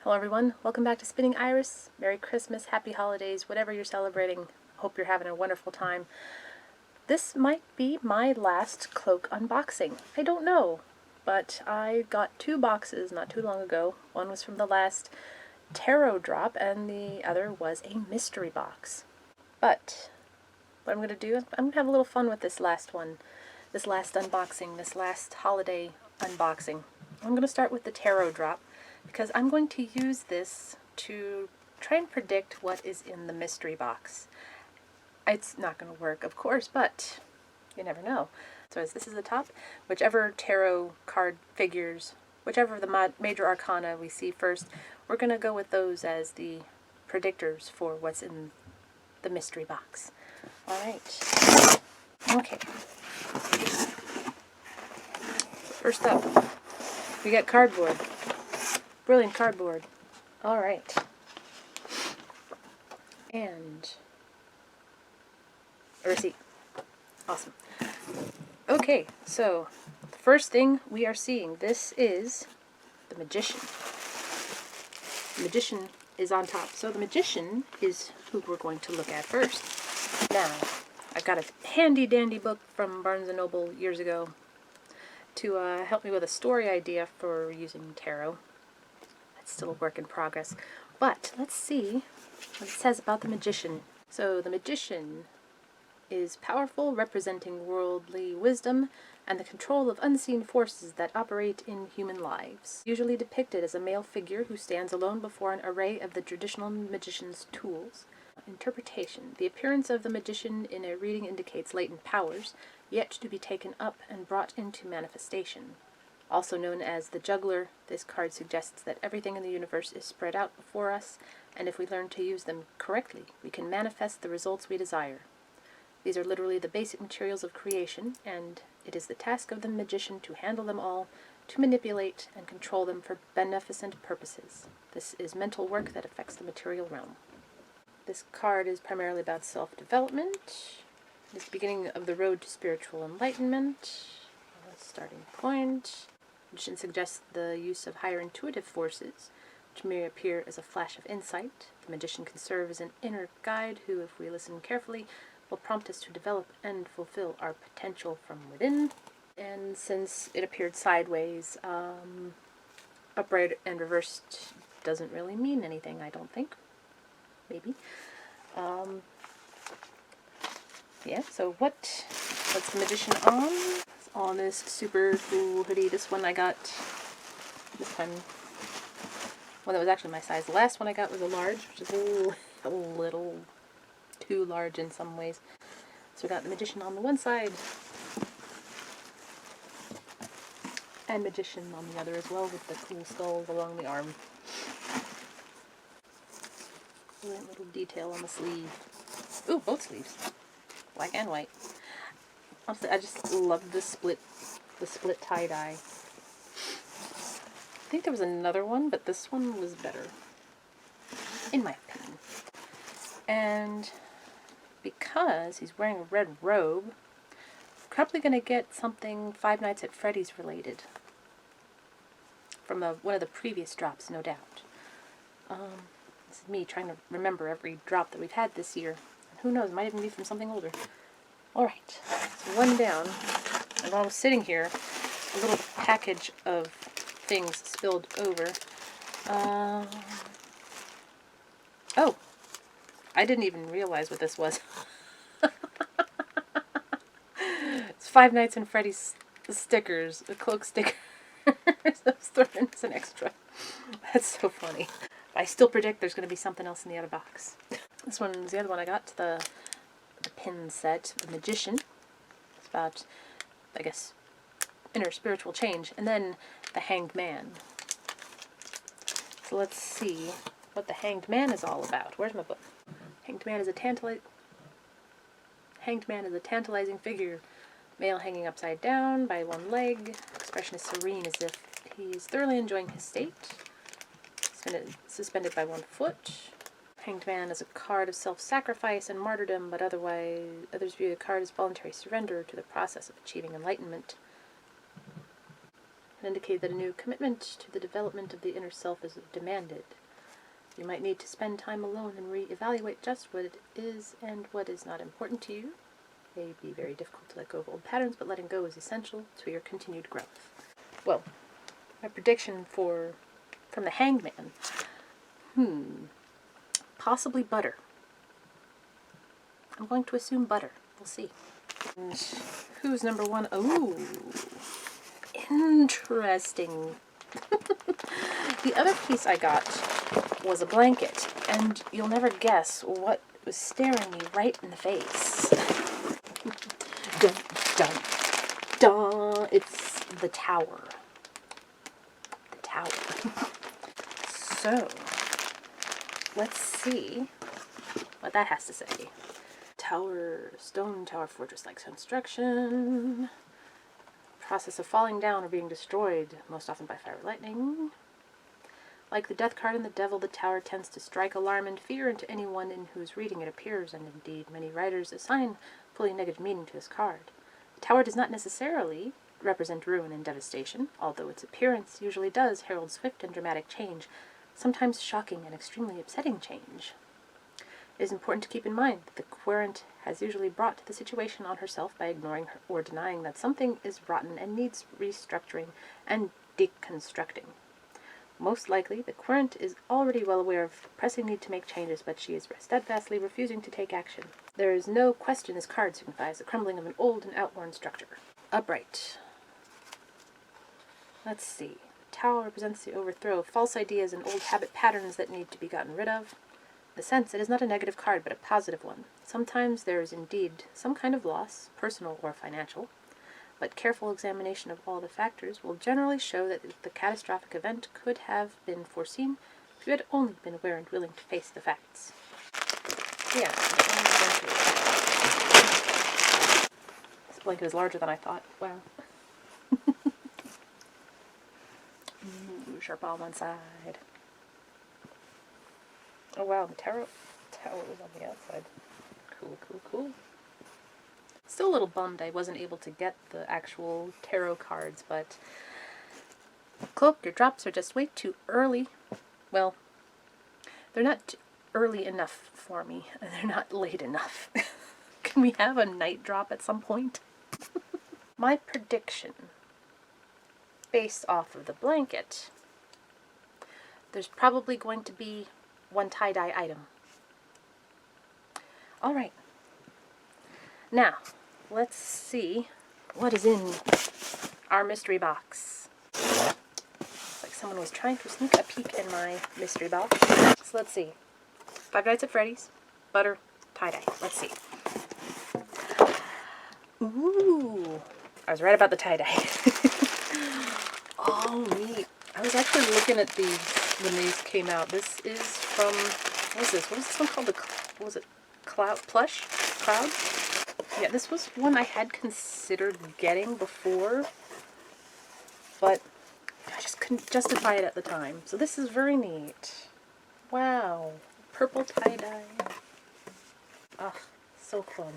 Hello everyone, welcome back to Spinning Iris. Merry Christmas, Happy Holidays, whatever you're celebrating. Hope you're having a wonderful time. This might be my last Cloak unboxing. I don't know, but I got 2 boxes not too long ago. One was from the last tarot drop and the other was a mystery box. But what I'm going to do, I'm going to have a little fun with this last one, this last unboxing, this last holiday unboxing. I'm going to start with the tarot drop, because I'm going to use this to try and predict what is in the mystery box. It's not going to work, of course, but you never know. So as this is the top, whichever tarot card figures, whichever of the major arcana we see first, we're going to go with those as the predictors for what's in the mystery box. Alright. Okay. First up, we got cardboard. Brilliant cardboard. Alright. And a receipt. Awesome. Okay, so the first thing we are seeing, this is the Magician. The Magician is on top. So the Magician is who we're going to look at first. Now, I've got a handy dandy book from Barnes & Noble years ago to help me with a story idea for using tarot. Still a work in progress. But let's see what it says about the Magician. So the Magician is powerful, representing worldly wisdom and the control of unseen forces that operate in human lives. Usually depicted as a male figure who stands alone before an array of the traditional magician's tools. Interpretation. The appearance of the Magician in a reading indicates latent powers, yet to be taken up and brought into manifestation. Also known as the Juggler, this card suggests that everything in the universe is spread out before us, and if we learn to use them correctly, we can manifest the results we desire. These are literally the basic materials of creation, and it is the task of the Magician to handle them all, to manipulate and control them for beneficent purposes. This is mental work that affects the material realm. This card is primarily about self-development. It is the beginning of the road to spiritual enlightenment. Starting point. Magician suggests the use of higher intuitive forces, which may appear as a flash of insight. The Magician can serve as an inner guide who, if we listen carefully, will prompt us to develop and fulfill our potential from within. And since it appeared sideways, upright and reversed doesn't really mean anything, I don't think. Maybe. Yeah, so what's the Magician on? It's on this super cool hoodie. This one I got this time. Well, that was actually my size. The last one I got was a large, which is a little too large in some ways. So we got the Magician on the one side, and Magician on the other as well, with the cool skulls along the arm. Little detail on the sleeve. Ooh, both sleeves. Black and white. Honestly, I just love the split tie-dye. I think there was another one, but this one was better, in my opinion. And because he's wearing a red robe, we're probably going to get something Five Nights at Freddy's related from one of the previous drops, no doubt. This is me trying to remember every drop that we've had this year. Who knows, it might even be from something older. Alright, so one down, and while I was sitting here, a little package of things spilled over. Oh, I didn't even realize what this was. It's Five Nights at Freddy's stickers, the Cloak stickers. That's thrown in as an extra. That's so funny. I still predict there's going to be something else in the other box. This one's the other one I got, the pin set, the Magician. It's about, I guess, inner spiritual change. And then the Hanged Man. So let's see what the Hanged Man is all about. Where's my book? Hanged Man is a tantalizing figure. Male hanging upside down by one leg. Expression is serene as if he's thoroughly enjoying his state. Suspended by one foot. Hanged Man is a card of self-sacrifice and martyrdom, but others view the card as voluntary surrender to the process of achieving enlightenment. can indicate that a new commitment to the development of the inner self is demanded. You might need to spend time alone and re-evaluate just what it is and what is not important to you. It may be very difficult to let go of old patterns, but letting go is essential to your continued growth. Well, my prediction from the Hanged Man. Possibly butter. I'm going to assume butter. We'll see. And who's number one? Ooh, interesting. The other piece I got was a blanket, and you'll never guess what was staring me right in the face. Dun, dun, dun. It's the tower. The tower. So, let's see what that has to say. Tower, stone tower, fortress-like construction. Process of falling down or being destroyed, most often by fire or lightning. Like the death card and the devil, the tower tends to strike alarm and fear into anyone in whose reading it appears, and indeed many writers assign fully negative meaning to this card. The tower does not necessarily represent ruin and devastation, although its appearance usually does herald swift and dramatic change, sometimes shocking and extremely upsetting change. It is important to keep in mind that the querent has usually brought the situation on herself by ignoring or denying that something is rotten and needs restructuring and deconstructing. Most likely, the querent is already well aware of the pressing need to make changes, but she is steadfastly refusing to take action. There is no question this card signifies the crumbling of an old and outworn structure. Upright. Let's see. The tower represents the overthrow of false ideas and old habit patterns that need to be gotten rid of. In a sense, it is not a negative card, but a positive one. Sometimes there is indeed some kind of loss, personal or financial, but careful examination of all the factors will generally show that the catastrophic event could have been foreseen if you had only been aware and willing to face the facts. Yeah. This blanket is larger than I thought. Wow. Ooh, sharp on one side. Oh wow, the tower is on the outside. Cool, cool, cool. Still a little bummed I wasn't able to get the actual tarot cards, but Cloak, your drops are just way too early. Well, they're not early enough for me, and they're not late enough. Can we have a night drop at some point? My prediction, based off of the blanket, there's probably going to be one tie-dye item. Alright. Now, let's see what is in our mystery box. Looks like someone was trying to sneak a peek in my mystery box. So let's see. Five Nights at Freddy's, butter, tie-dye. Let's see. Ooh. I was right about the tie-dye. Oh, neat. I was actually looking at these when these came out. This is from, what is this? What is this one called? What was it? Cloud? Plush? Cloud? Yeah, this was one I had considered getting before, but I just couldn't justify it at the time. So this is very neat. Wow. Purple tie-dye. Ah, so fun.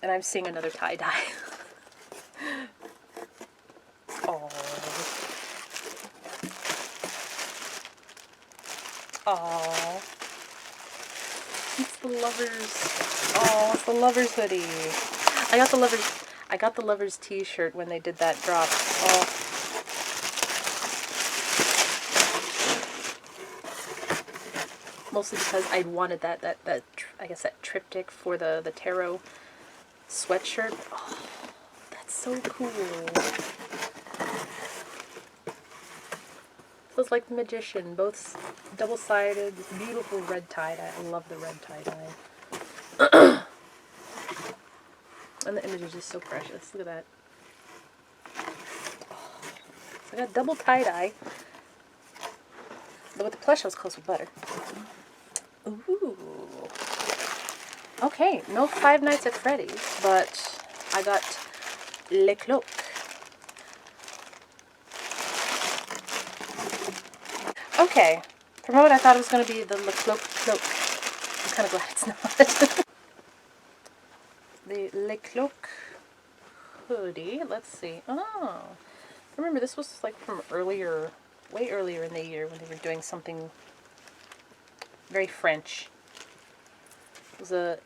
And I'm seeing another tie-dye. Oh. Oh. It's the lovers. Oh, it's the lovers hoodie. I got the lovers t-shirt when they did that drop. Oh. Mostly because I wanted that I guess that triptych for the tarot sweatshirt. Oh, that's so cool. Feels like the Magician, both double-sided, this beautiful red tie-dye. I love the red tie-dye. And the image is just so precious. Look at that. So I got double tie-dye. But with the plush, I was close with butter. Ooh. Okay, no Five Nights at Freddy's, but I got Cloak. Okay, for a moment I thought it was going to be the Cloak. I'm kind of glad it's not. The Cloak hoodie. Let's see. Oh, remember this was like from earlier, way earlier in the year when they were doing something very French. It was a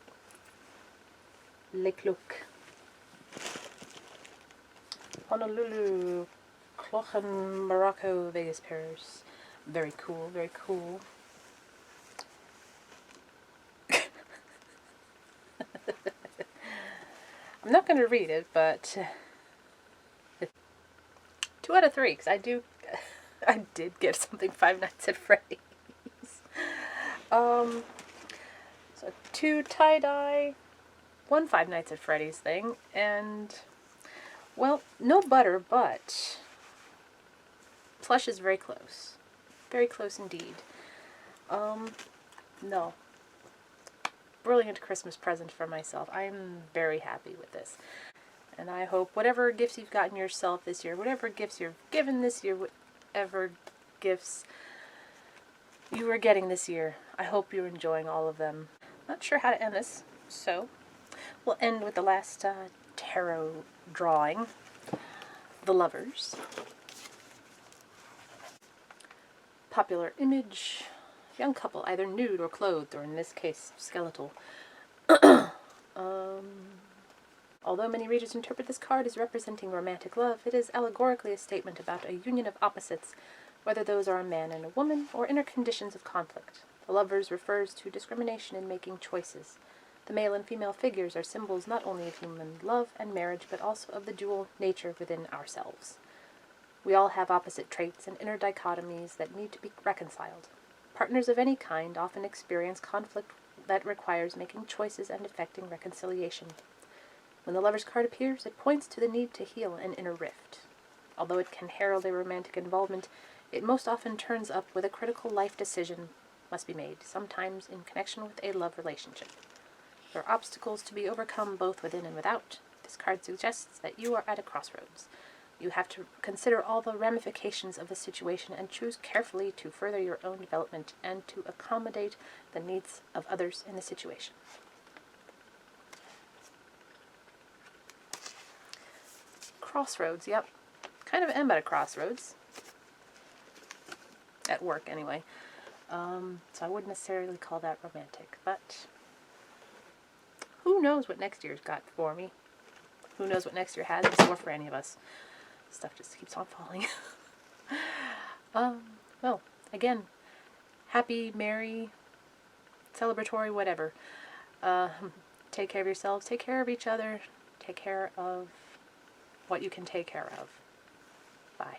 Le Cloak. Honolulu, Cloak, Morocco, Vegas, Paris. Very cool, very cool. I'm not going to read it, but 2 out of 3, because I did get something Five Nights at Freddy's. So 2 tie-dye, 1 Five Nights at Freddy's thing, and, well, no butter, but plush is very close. Very close indeed. No. Brilliant Christmas present for myself. I'm very happy with this. And I hope whatever gifts you've gotten yourself this year, whatever gifts you've given this year, whatever gifts you are getting this year, I hope you're enjoying all of them. Not sure how to end this, so we'll end with the last tarot drawing. The Lovers. Popular image. Young couple, either nude or clothed, or in this case, skeletal. Although many readers interpret this card as representing romantic love, it is allegorically a statement about a union of opposites, whether those are a man and a woman, or inner conditions of conflict. The Lovers refers to discrimination in making choices. The male and female figures are symbols not only of human love and marriage, but also of the dual nature within ourselves. We all have opposite traits and inner dichotomies that need to be reconciled. Partners of any kind often experience conflict that requires making choices and effecting reconciliation. When the Lover's card appears, it points to the need to heal an inner rift. Although it can herald a romantic involvement, it most often turns up with a critical life decision must be made, sometimes in connection with a love relationship. There are obstacles to be overcome both within and without. This card suggests that you are at a crossroads. You have to consider all the ramifications of the situation and choose carefully to further your own development and to accommodate the needs of others in the situation. Crossroads, yep. Kind of am at a crossroads. At work, anyway. So I wouldn't necessarily call that romantic, but who knows what next year's got for me? Who knows what next year has in store for any of us? Stuff just keeps on falling. Well, again, happy, merry, celebratory, whatever. Take care of yourselves, take care of each other, take care of what you can take care of. Bye.